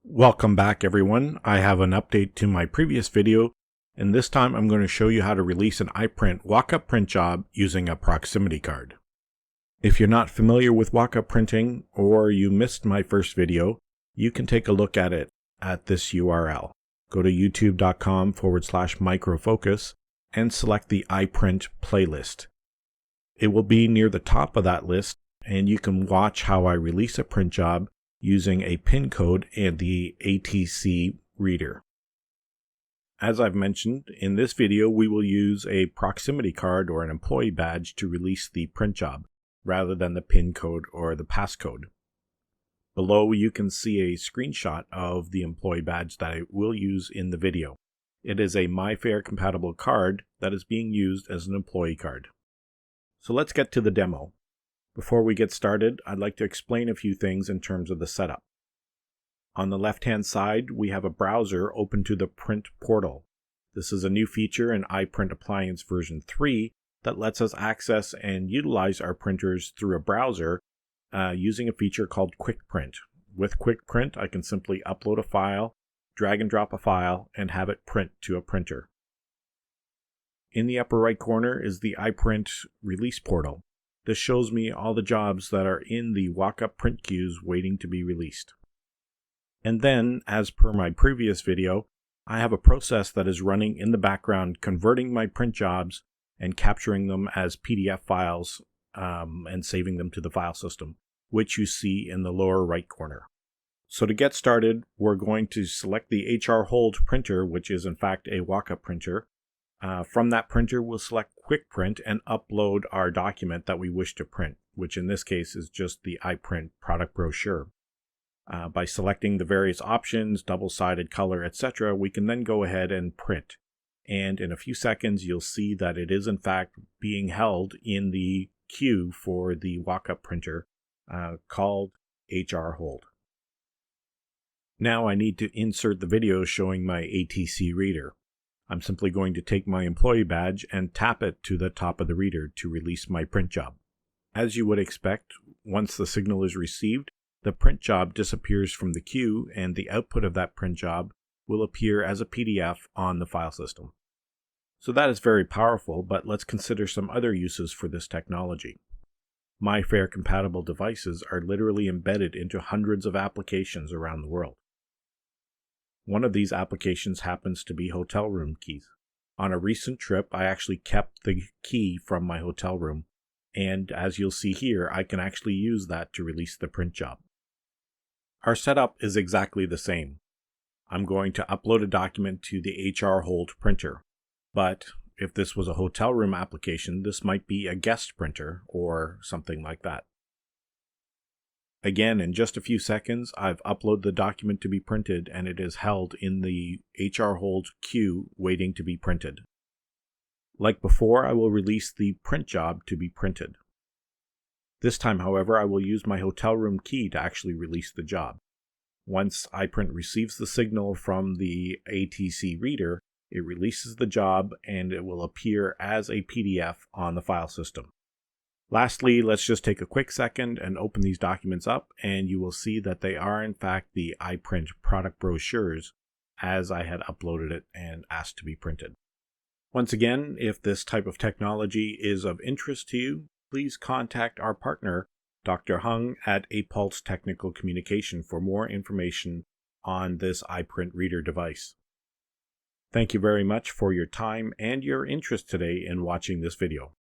Welcome back, everyone. I have an update to my previous video, and this time I'm going to show you how to release an iPrint walk-up print job using a proximity card. If you're not familiar with walk-up printing, or you missed my first video, you can take a look at it at this URL. Go to youtube.com/microfocus and select the iPrint playlist. It will be near the top of that list, and you can watch how I release a print job using a pin code and the ATC reader. As I've mentioned, in this video we will use a proximity card or an employee badge to release the print job, rather than the pin code or the passcode. Below you can see a screenshot of the employee badge that I will use in the video. It is a Mifare compatible card that is being used as an employee card. So let's get to the demo. Before we get started, I'd like to explain a few things in terms of the setup. On the left-hand side, we have a browser open to the print portal. This is a new feature in iPrint Appliance version 3 that lets us access and utilize our printers through a browser using a feature called Quick Print. With Quick Print, I can simply upload a file, drag and drop a file, and have it print to a printer. In the upper right corner is the iPrint release portal. This shows me all the jobs that are in the walk-up print queues waiting to be released. And then, as per my previous video, I have a process that is running in the background converting my print jobs and capturing them as PDF files and saving them to the file system, which you see in the lower right corner. So to get started, we're going to select the HR Hold printer, which is in fact a walk-up printer. From that printer, we'll select Quick Print and upload our document that we wish to print, which in this case is just the iPrint product brochure. By selecting the various options, double-sided color, etc., we can then go ahead and print. And in a few seconds, you'll see that it is in fact being held in the queue for the walk-up printer called HR Hold. Now I need to insert the video showing my ATC reader. I'm simply going to take my employee badge and tap it to the top of the reader to release my print job. As you would expect, once the signal is received, the print job disappears from the queue and the output of that print job will appear as a PDF on the file system. So that is very powerful, but let's consider some other uses for this technology. Mifare compatible devices are literally embedded into hundreds of applications around the world. One of these applications happens to be hotel room keys. On a recent trip, I actually kept the key from my hotel room, and as you'll see here, I can actually use that to release the print job. Our setup is exactly the same. I'm going to upload a document to the HR Hold printer, but if this was a hotel room application, this might be a guest printer or something like that. Again, in just a few seconds, I've uploaded the document to be printed and it is held in the HR Hold queue waiting to be printed. Like before, I will release the print job to be printed. This time, however, I will use my hotel room key to actually release the job. Once iPrint receives the signal from the ATC reader, it releases the job and it will appear as a PDF on the file system. Lastly, let's just take a quick second and open these documents up, and you will see that they are in fact the iPrint product brochures as I had uploaded it and asked to be printed. Once again, if this type of technology is of interest to you, please contact our partner, Dr. Hung at Apulse Technical Communication for more information on this iPrint reader device. Thank you very much for your time and your interest today in watching this video.